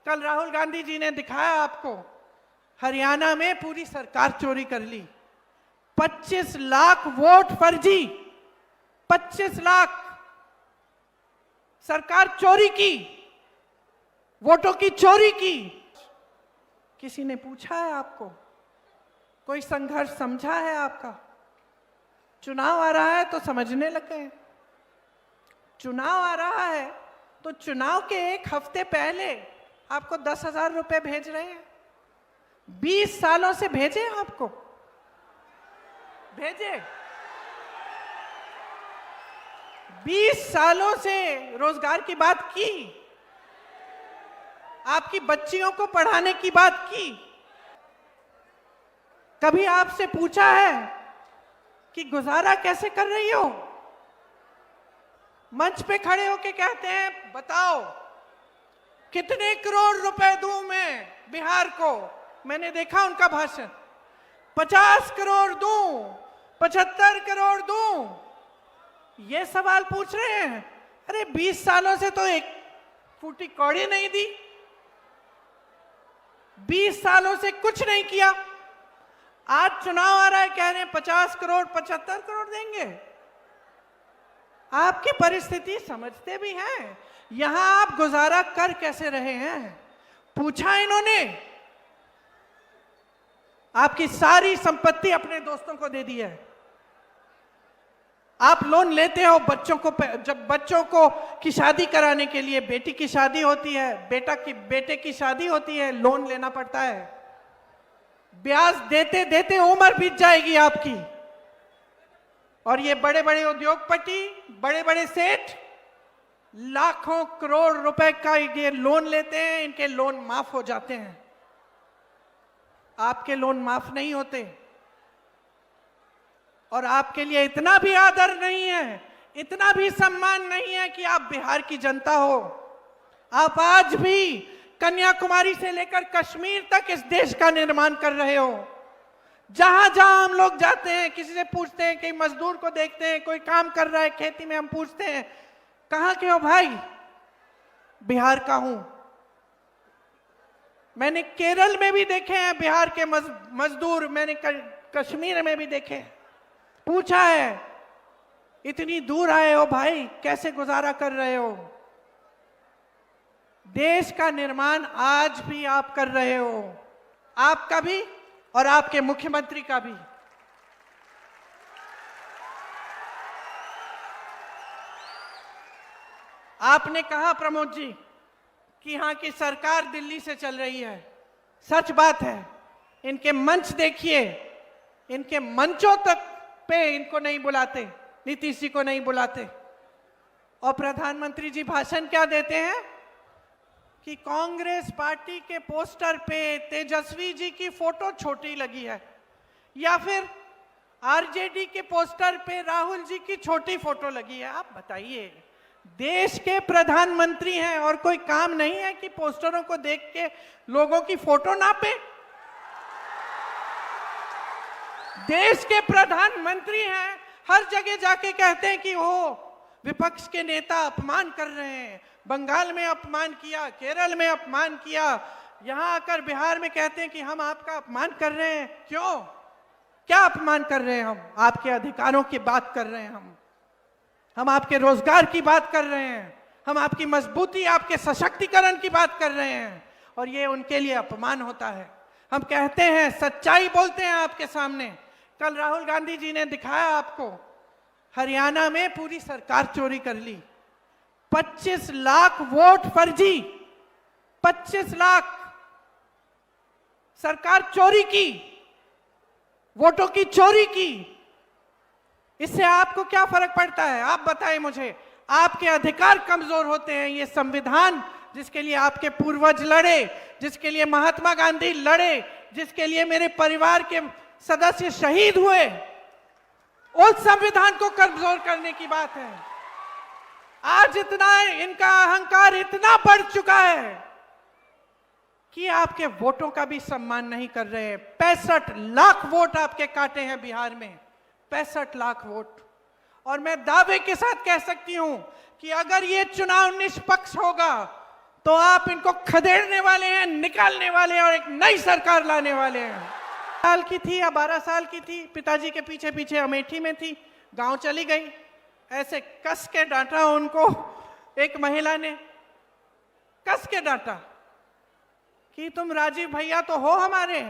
कल राहुल गांधी जी ने दिखाया आपको, हरियाणा में पूरी सरकार चोरी कर ली। 25 लाख वोट फर्जी, 25 लाख सरकार चोरी की, वोटों की चोरी की। किसी ने पूछा है आपको? कोई संघर्ष समझा है आपका? चुनाव आ रहा है तो समझने लग गए। चुनाव आ रहा है तो चुनाव के एक हफ्ते पहले आपको 10,000 रुपए भेज रहे हैं। 20 सालों से भेजे आपको, भेजे 20 सालों से रोजगार की बात की, आपकी बच्चियों को पढ़ाने की बात की। कभी आपसे पूछा है कि गुजारा कैसे कर रही हो? मंच पे खड़े होके कहते हैं बताओ कितने करोड़ रुपए दूं मैं बिहार को। मैंने देखा उनका भाषण, 50 करोड़ दूं, 75 करोड़ दूं, ये सवाल पूछ रहे हैं। अरे 20 सालों से तो एक फूटी कौड़ी नहीं दी, 20 सालों से कुछ नहीं किया। आज चुनाव आ रहा है, कह रहे हैं 50 करोड़ 75 करोड़ देंगे। आपकी परिस्थिति समझते भी हैं, यहां आप गुजारा कर कैसे रहे हैं? पूछा इन्होंने? आपकी सारी संपत्ति अपने दोस्तों को दे दी है। आप लोन लेते हो बच्चों को, जब बच्चों को की शादी कराने के लिए, बेटी की शादी होती है, बेटे की शादी होती है, लोन लेना पड़ता है। ब्याज देते देते उम्र बीत जाएगी आपकी। और ये बड़े बड़े उद्योगपति, बड़े बड़े सेठ लाखों करोड़ रुपए का ये लोन लेते हैं, इनके लोन माफ हो जाते हैं, आपके लोन माफ नहीं होते। और आपके लिए इतना भी आदर नहीं है, इतना भी सम्मान नहीं है कि आप बिहार की जनता हो। आप आज भी कन्याकुमारी से लेकर कश्मीर तक इस देश का निर्माण कर रहे हो। जहां जहां हम लोग जाते हैं, किसी से पूछते हैं, कहीं मजदूर को देखते हैं, कोई काम कर रहा है खेती में, हम पूछते हैं कहां के हो भाई? बिहार का हूं। मैंने केरल में भी देखे हैं बिहार के मजदूर, मैंने कश्मीर में भी देखे हैं। पूछा है इतनी दूर आए हो भाई, कैसे गुजारा कर रहे हो? देश का निर्माण आज भी आप कर रहे हो, आपका भी और आपके मुख्यमंत्री का भी। आपने कहा प्रमोद जी कि यहाँ की सरकार दिल्ली से चल रही है। सच बात है, इनके मंच देखिए, इनके मंचों तक पे इनको नहीं बुलाते, नीतीश जी को नहीं बुलाते। और प्रधानमंत्री जी भाषण क्या देते हैं कि कांग्रेस पार्टी के पोस्टर पे तेजस्वी जी की फोटो छोटी लगी है, या फिर आरजेडी के पोस्टर पे राहुल जी की छोटी फोटो लगी है। आप बताइए, देश के प्रधानमंत्री हैं और कोई काम नहीं है कि पोस्टरों को देख के लोगों की फोटो नापे? देश के प्रधानमंत्री हैं, हर जगह जाके कहते हैं कि वो विपक्ष के नेता अपमान कर रहे हैं। बंगाल में अपमान किया, केरल में अपमान किया, यहां आकर बिहार में कहते हैं कि हम आपका अपमान कर रहे हैं। क्यों? क्या अपमान कर रहे हैं हम? आपके अधिकारों की बात कर रहे हैं हम आपके रोजगार की बात कर रहे हैं, हम आपकी मजबूती, आपके सशक्तिकरण की बात कर रहे हैं, और ये उनके लिए अपमान होता है। हम कहते हैं, सच्चाई बोलते हैं आपके सामने। कल राहुल गांधी जी ने दिखाया आपको, हरियाणा में पूरी सरकार चोरी कर ली। 25 लाख वोट फर्जी, 25 लाख सरकार चोरी की, वोटों की चोरी की। इससे आपको क्या फर्क पड़ता है? आप बताएं मुझे। आपके अधिकार कमजोर होते हैं। ये संविधान जिसके लिए आपके पूर्वज लड़े, जिसके लिए महात्मा गांधी लड़े, जिसके लिए मेरे परिवार के सदस्य शहीद हुए, उस संविधान को कमजोर करने की बात है। आज इतना इनका अहंकार इतना बढ़ चुका है कि आपके वोटों का भी सम्मान नहीं कर रहे हैं। 65 लाख वोट आपके काटे हैं बिहार में, 65 लाख वोट। और मैं दावे के साथ कह सकती हूं कि अगर ये चुनाव निष्पक्ष होगा तो आप इनको खदेड़ने वाले हैं, निकालने वाले हैं और एक नई सरकार लाने वाले हैं। साल की थी या 12 साल की थी, पिताजी के पीछे पीछे अमेठी में थी, गांव चली गई, ऐसे कस के डांटा उनको एक महिला ने, कस के डांटा कि तुम राजीव भैया तो हो हमारे,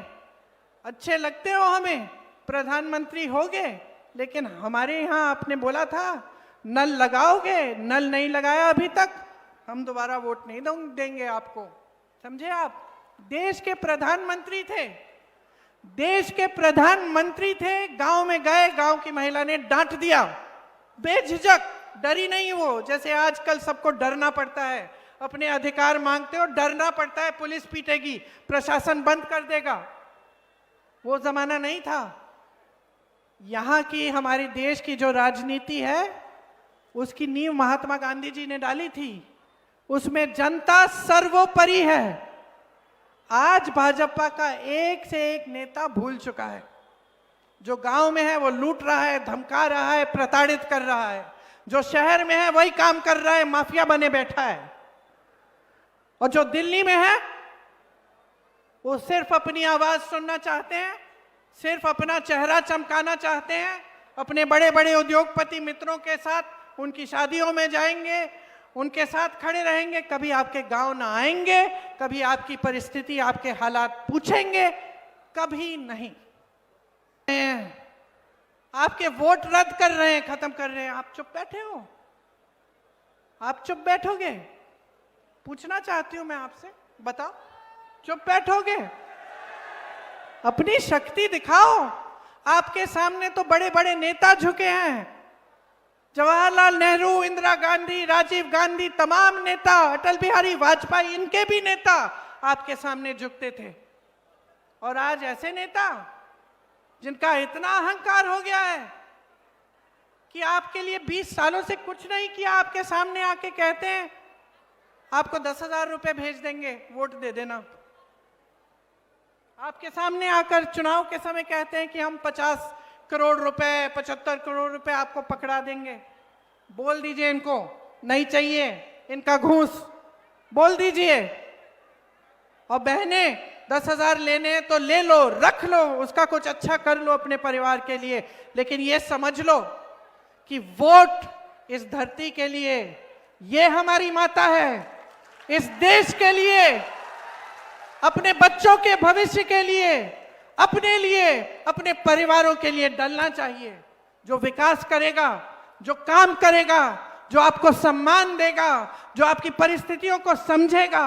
अच्छे लगते हो हमें, प्रधानमंत्री होगे, लेकिन हमारे यहाँ आपने बोला था नल लगाओगे, नल नहीं लगाया अभी तक, हम दोबारा वोट नहीं देंगे आपको। समझे आप? देश के प्रधानमंत्री थे, देश के प्रधानमंत्री थे, गांव में गए, गांव की महिला ने डांट दिया, बेझिझक, डरी नहीं वो, जैसे आजकल सबको डरना पड़ता है, अपने अधिकार मांगते हो डरना पड़ता है, पुलिस पीटेगी, प्रशासन बंद कर देगा, वो जमाना नहीं था। यहाँ की हमारे देश की जो राजनीति है उसकी नींव महात्मा गांधी जी ने डाली थी, उसमें जनता सर्वोपरि है। आज भाजपा का एक से एक नेता भूल चुका है, जो गांव में है वो लूट रहा है, धमका रहा है, प्रताड़ित कर रहा है, जो शहर में है वही काम कर रहा है, माफिया बने बैठा है, और जो दिल्ली में है वो सिर्फ अपनी आवाज सुनना चाहते हैं, सिर्फ अपना चेहरा चमकाना चाहते हैं, अपने बड़े बड़े उद्योगपति मित्रों के साथ उनकी शादियों में जाएंगे, उनके साथ खड़े रहेंगे, कभी आपके गांव ना आएंगे, कभी आपकी परिस्थिति, आपके हालात पूछेंगे, कभी नहीं। आपके वोट रद्द कर रहे हैं, खत्म कर रहे हैं, आप चुप बैठे हो? आप चुप बैठोगे? पूछना चाहती हूं मैं आपसे, बताओ, चुप बैठोगे? अपनी शक्ति दिखाओ। आपके सामने तो बड़े बड़े नेता झुके हैं, जवाहरलाल नेहरू, इंदिरा गांधी, राजीव गांधी, तमाम नेता, अटल बिहारी वाजपेयी, इनके भी नेता आपके सामने झुकते थे। और आज ऐसे नेता जिनका इतना अहंकार हो गया है कि आपके लिए 20 सालों से कुछ नहीं किया, आपके सामने आके कहते हैं आपको 10,000 रुपए भेज देंगे, वोट दे देना। आपके सामने आकर चुनाव के समय कहते हैं कि हम 50 करोड़ रुपए, 75 करोड़ रुपए आपको पकड़ा देंगे। बोल दीजिए इनको नहीं चाहिए इनका घूस, बोल दीजिए। और बहने 10,000 लेने हैं तो ले लो, रख लो, उसका कुछ अच्छा कर लो अपने परिवार के लिए, लेकिन ये समझ लो कि वोट इस धरती के लिए, ये हमारी माता है, इस देश के लिए, अपने बच्चों के भविष्य के लिए, अपने लिए, अपने परिवारों के लिए डलना चाहिए। जो विकास करेगा, जो काम करेगा, जो आपको सम्मान देगा, जो आपकी परिस्थितियों को समझेगा,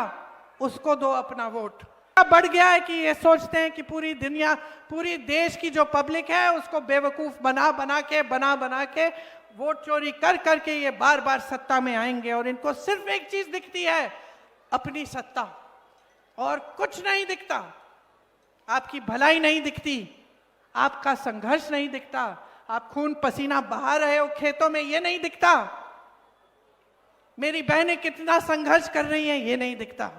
उसको दो अपना वोट। बढ़ गया है कि ये सोचते हैं कि पूरी दुनिया, पूरी देश की जो पब्लिक है उसको बेवकूफ बना बना के वोट चोरी कर करके ये बार बार सत्ता में आएंगे, और इनको सिर्फ एक चीज दिखती है, अपनी सत्ता, और कुछ नहीं दिखता। आपकी भलाई नहीं दिखती, आपका संघर्ष नहीं दिखता, आप खून पसीना बहा रहे हो खेतों में, ये नहीं दिखता। मेरी बहनें कितना संघर्ष कर रही हैं, ये नहीं दिखता।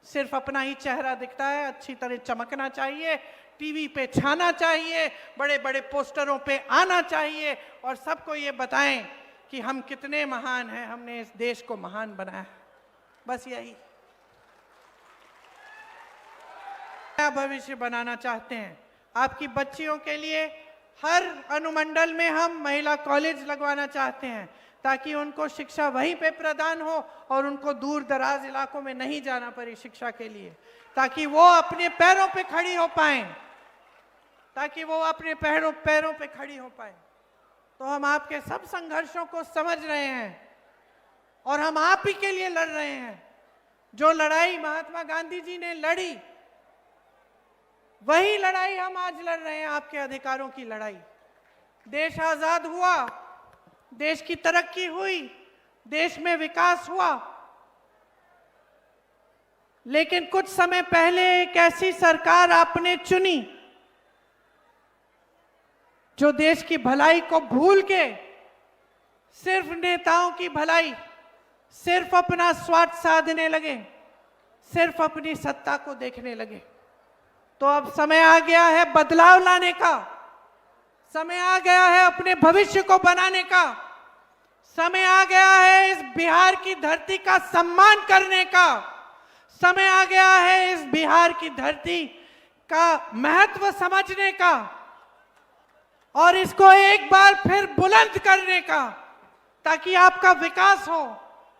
सिर्फ अपना ही चेहरा दिखता है, अच्छी तरह चमकना चाहिए, टीवी पे छाना चाहिए, बड़े बड़े पोस्टरों पे आना चाहिए, और सबको ये बताएं कि हम कितने महान हैं, हमने इस देश को महान बनाया। बस यही नया भविष्य बनाना चाहते हैं। आपकी बच्चियों के लिए हर अनुमंडल में हम महिला कॉलेज लगवाना चाहते हैं, ताकि उनको शिक्षा वहीं पे प्रदान हो और उनको दूर दराज इलाकों में नहीं जाना पड़े शिक्षा के लिए, ताकि वो अपने पैरों पे खड़ी हो पाएं, ताकि वो अपने पैरों पे खड़ी हो पाएं। तो हम आपके सब संघर्षों को समझ रहे हैं, और हम आप ही के लिए लड़ रहे हैं। जो लड़ाई महात्मा गांधी जी ने लड़ी, वही लड़ाई हम आज लड़ रहे हैं, आपके अधिकारों की लड़ाई। देश आजाद हुआ, देश की तरक्की हुई, देश में विकास हुआ, लेकिन कुछ समय पहले एक ऐसी सरकार आपने चुनी जो देश की भलाई को भूल के सिर्फ नेताओं की भलाई, सिर्फ अपना स्वार्थ साधने लगे, सिर्फ अपनी सत्ता को देखने लगे। तो अब समय आ गया है बदलाव लाने का, समय आ गया है अपने भविष्य को बनाने का, समय आ गया है इस बिहार की धरती का सम्मान करने का। समय आ गया है इस बिहार की धरती का महत्व समझने का और इसको एक बार फिर बुलंद करने का, ताकि आपका विकास हो,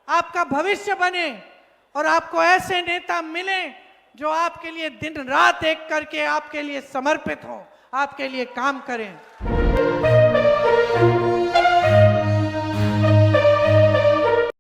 आपका भविष्य बने और आपको ऐसे नेता मिले जो आपके लिए दिन रात एक करके आपके लिए समर्पित हो, आपके लिए काम करें।